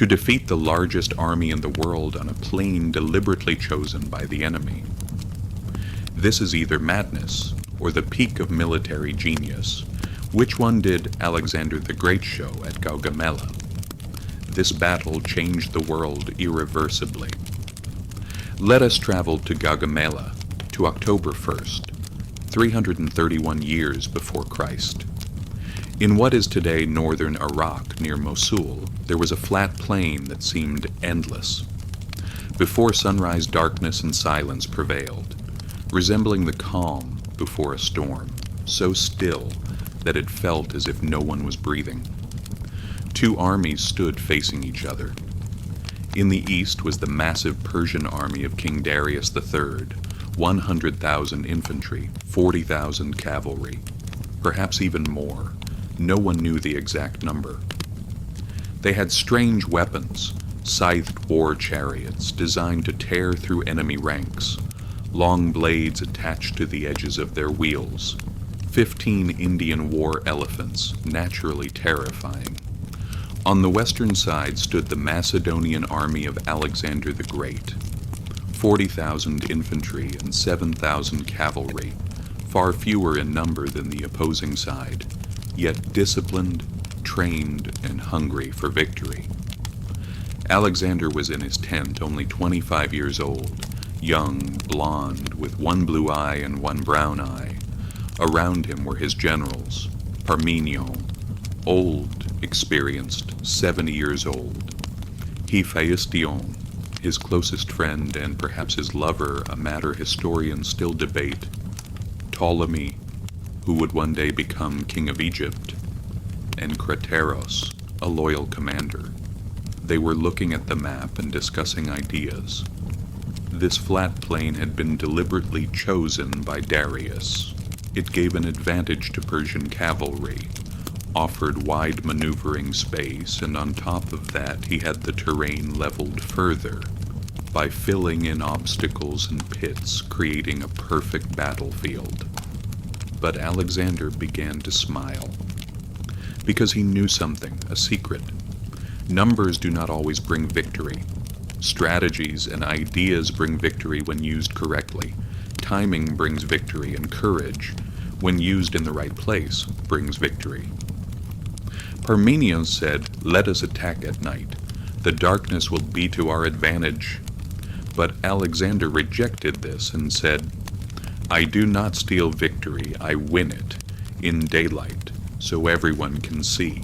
to defeat the largest army in the world on a plain deliberately chosen by the enemy. This is either madness or the peak of military genius. Which one did Alexander the Great show at Gaugamela? This battle changed the world irreversibly. Let us travel to Gaugamela, to October 1st, 331 years before Christ. In what is today northern Iraq near Mosul, there was a flat plain that seemed endless. Before sunrise, darkness and silence prevailed, resembling the calm before a storm, so still that it felt as if no one was breathing. Two armies stood facing each other. In the east was the massive Persian army of King Darius III, 100,000 infantry, 40,000 cavalry, perhaps even more. No one knew the exact number. They had strange weapons, scythed war chariots designed to tear through enemy ranks, long blades attached to the edges of their wheels, 15 Indian war elephants, naturally terrifying. On the western side stood the Macedonian army of Alexander the Great, 40,000 infantry and 7,000 cavalry, far fewer in number than the opposing side, yet disciplined, trained, and hungry for victory. Alexander was in his tent, only 25 years old, young, blond, with one blue eye and one brown eye. Around him were his generals, Parmenion, old, experienced, 70 years old. Hephaestion, his closest friend and perhaps his lover, a matter historians still debate. Ptolemy, who would one day become king of Egypt, and Crateros, a loyal commander. They were looking at the map and discussing ideas. This flat plain had been deliberately chosen by Darius. It gave an advantage to Persian cavalry, offered wide maneuvering space, and on top of that he had the terrain leveled further by filling in obstacles and pits, creating a perfect battlefield. But Alexander began to smile, because he knew something, a secret. Numbers do not always bring victory. Strategies and ideas bring victory when used correctly. Timing brings victory, and courage, when used in the right place, brings victory. Parmenion said, "Let us attack at night. The darkness will be to our advantage." But Alexander rejected this and said, "I do not steal victory, I win it, in daylight, so everyone can see."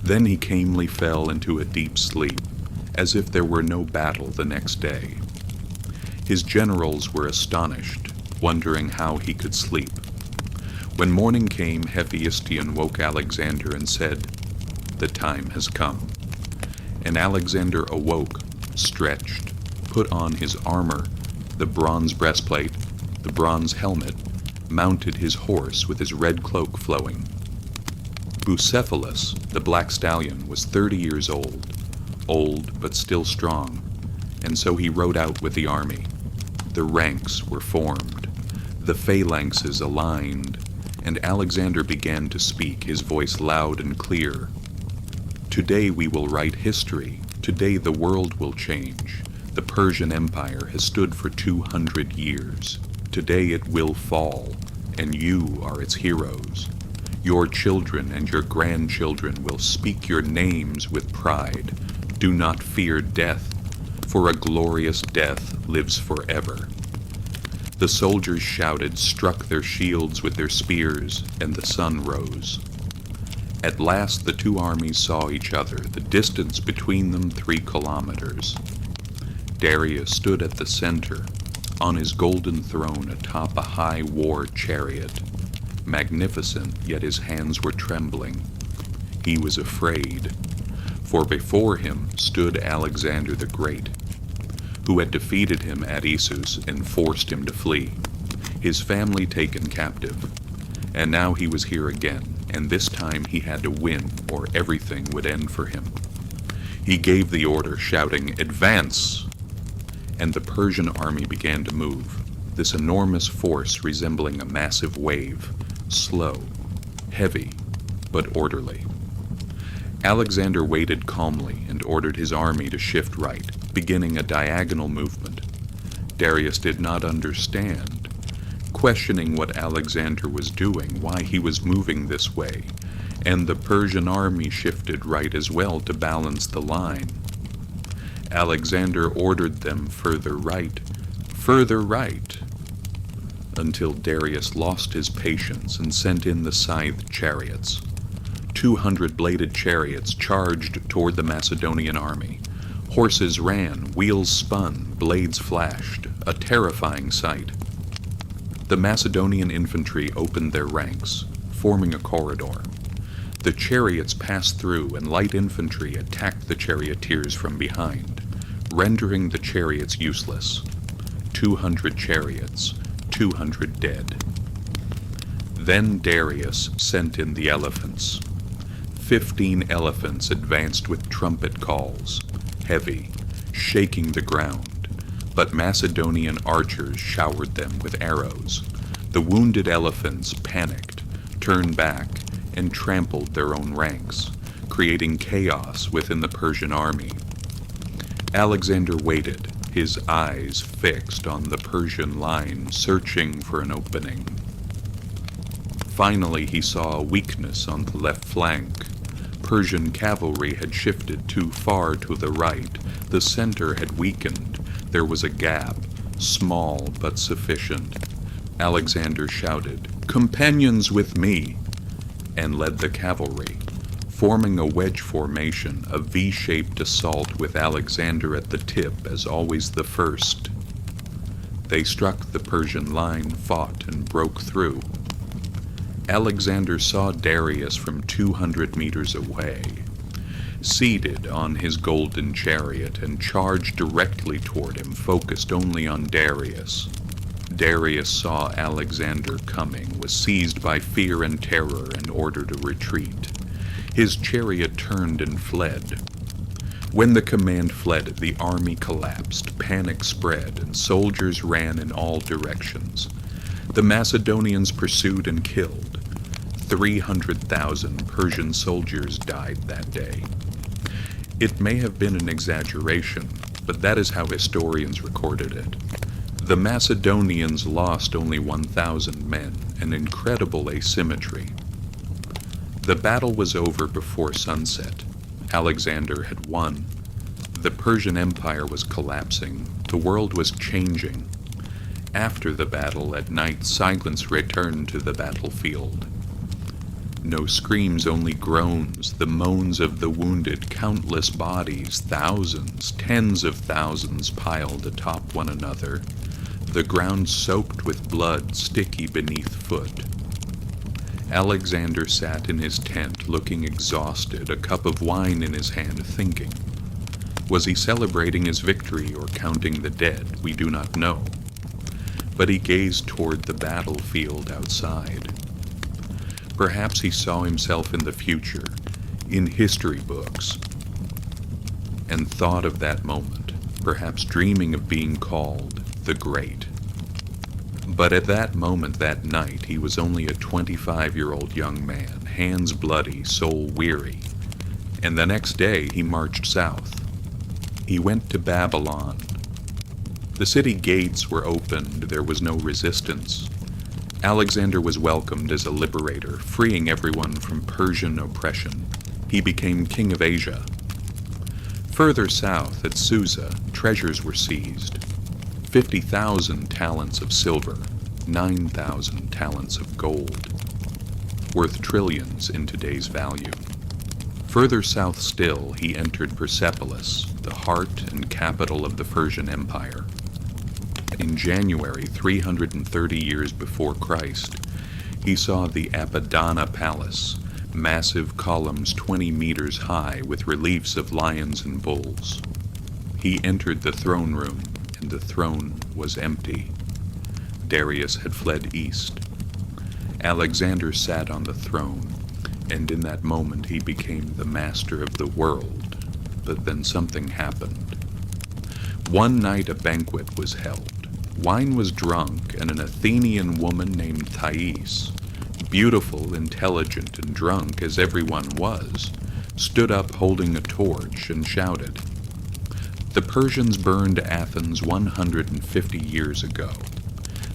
Then he calmly fell into a deep sleep, as if there were no battle the next day. His generals were astonished, wondering how he could sleep. When morning came, Hephaestion woke Alexander and said, "The time has come." And Alexander awoke, stretched, put on his armor, the bronze breastplate, the bronze helmet, mounted his horse with his red cloak flowing. Bucephalus, the black stallion, was 30 years old but still strong, and so he rode out with the army. The ranks were formed, the phalanxes aligned, and Alexander began to speak, his voice loud and clear. "Today we will write history. Today the world will change. The Persian Empire has stood for 200 years. Today it will fall, and you are its heroes. Your children and your grandchildren will speak your names with pride. Do not fear death, for a glorious death lives forever." The soldiers shouted, struck their shields with their spears, and the sun rose. At last the two armies saw each other, the distance between them 3 kilometers. Darius stood at the center, on his golden throne atop a high war chariot. Magnificent, yet his hands were trembling. He was afraid, for before him stood Alexander the Great, who had defeated him at Issus and forced him to flee, his family taken captive. And now he was here again, and this time he had to win, or everything would end for him. He gave the order, shouting, "Advance!" And the Persian army began to move, this enormous force resembling a massive wave, slow, heavy, but orderly. Alexander waited calmly and ordered his army to shift right, beginning a diagonal movement. Darius did not understand, questioning what Alexander was doing, why he was moving this way, and the Persian army shifted right as well to balance the line. Alexander ordered them further right, until Darius lost his patience and sent in the scythed chariots. 200 bladed chariots charged toward the Macedonian army. Horses ran, wheels spun, blades flashed, a terrifying sight. The Macedonian infantry opened their ranks, forming a corridor. The chariots passed through, and light infantry attacked the charioteers from behind, rendering the chariots useless. 200 chariots, 200 dead. Then Darius sent in the elephants. 15 elephants advanced with trumpet calls, heavy, shaking the ground, but Macedonian archers showered them with arrows. The wounded elephants panicked, turned back, and trampled their own ranks, creating chaos within the Persian army. Alexander waited, his eyes fixed on the Persian line, searching for an opening. Finally, he saw a weakness on the left flank. Persian cavalry had shifted too far to the right. The center had weakened. There was a gap, small but sufficient. Alexander shouted, "Companions with me!" and led the cavalry, forming a wedge formation, a V-shaped assault with Alexander at the tip as always the first. They struck the Persian line, fought, and broke through. Alexander saw Darius from 200 meters away, seated on his golden chariot, and charged directly toward him, focused only on Darius. Darius saw Alexander coming, was seized by fear and terror, and ordered a retreat. His chariot turned and fled. When the command fled, the army collapsed, panic spread, and soldiers ran in all directions. The Macedonians pursued and killed. 300,000 Persian soldiers died that day. It may have been an exaggeration, but that is how historians recorded it. The Macedonians lost only 1,000 men, an incredible asymmetry. The battle was over before sunset. Alexander had won. The Persian Empire was collapsing. The world was changing. After the battle at night, silence returned to the battlefield. No screams, only groans, the moans of the wounded, countless bodies, thousands, tens of thousands piled atop one another, the ground soaked with blood, sticky beneath foot. Alexander sat in his tent, looking exhausted, a cup of wine in his hand, thinking. Was he celebrating his victory or counting the dead? We do not know. But he gazed toward the battlefield outside. Perhaps he saw himself in the future, in history books, and thought of that moment, perhaps dreaming of being called the Great. But at that moment, that night, he was only a 25-year-old young man, hands bloody, soul weary. And the next day, he marched south. He went to Babylon. The city gates were opened. There was no resistance. Alexander was welcomed as a liberator, freeing everyone from Persian oppression. He became king of Asia. Further south, at Susa, treasures were seized. 50,000 talents of silver, 9,000 talents of gold, worth trillions in today's value. Further south still, he entered Persepolis, the heart and capital of the Persian Empire. In January, 330 years before Christ, he saw the Apadana Palace, massive columns 20 meters high with reliefs of lions and bulls. He entered the throne room, and the throne was empty. Darius had fled east. Alexander sat on the throne, and in that moment he became the master of the world. But then something happened. One night a banquet was held. Wine was drunk, and an Athenian woman named Thais, beautiful, intelligent, and drunk as everyone was, stood up holding a torch and shouted, "The Persians burned Athens 150 years ago.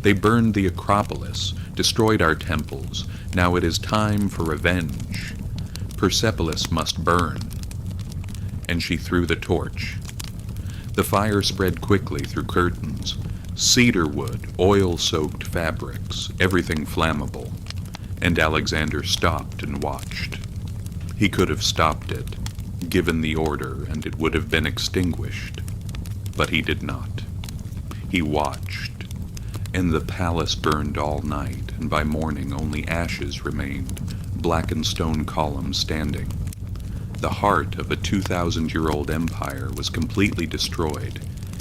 They burned the Acropolis, destroyed our temples. Now it is time for revenge. Persepolis must burn." And she threw the torch. The fire spread quickly through curtains, cedar wood, oil-soaked fabrics, everything flammable. And Alexander stopped and watched. He could have stopped it, given the order, and it would have been extinguished. But he did not. He watched, and the palace burned all night, and by morning only ashes remained, blackened stone columns standing. The heart of a 2,000-year-old empire was completely destroyed,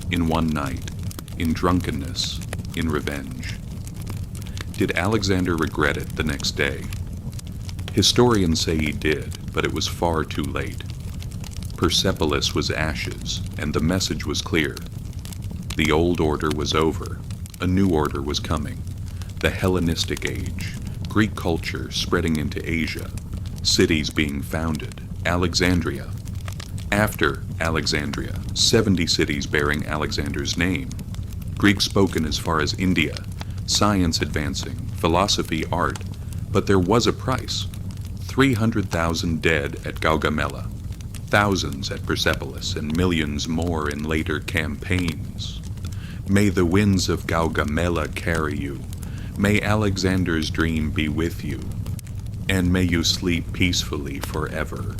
in one night, in drunkenness, in revenge. Did Alexander regret it the next day? Historians say he did, but it was far too late. Persepolis was ashes, and the message was clear. The old order was over. A new order was coming. The Hellenistic age, Greek culture spreading into Asia, cities being founded, Alexandria. After Alexandria, 70 cities bearing Alexander's name. Greek spoken as far as India, science advancing, philosophy, art. But there was a price. 300,000 dead at Gaugamela, thousands at Persepolis, and millions more in later campaigns. May the winds of Gaugamela carry you. May Alexander's dream be with you. And may you sleep peacefully forever.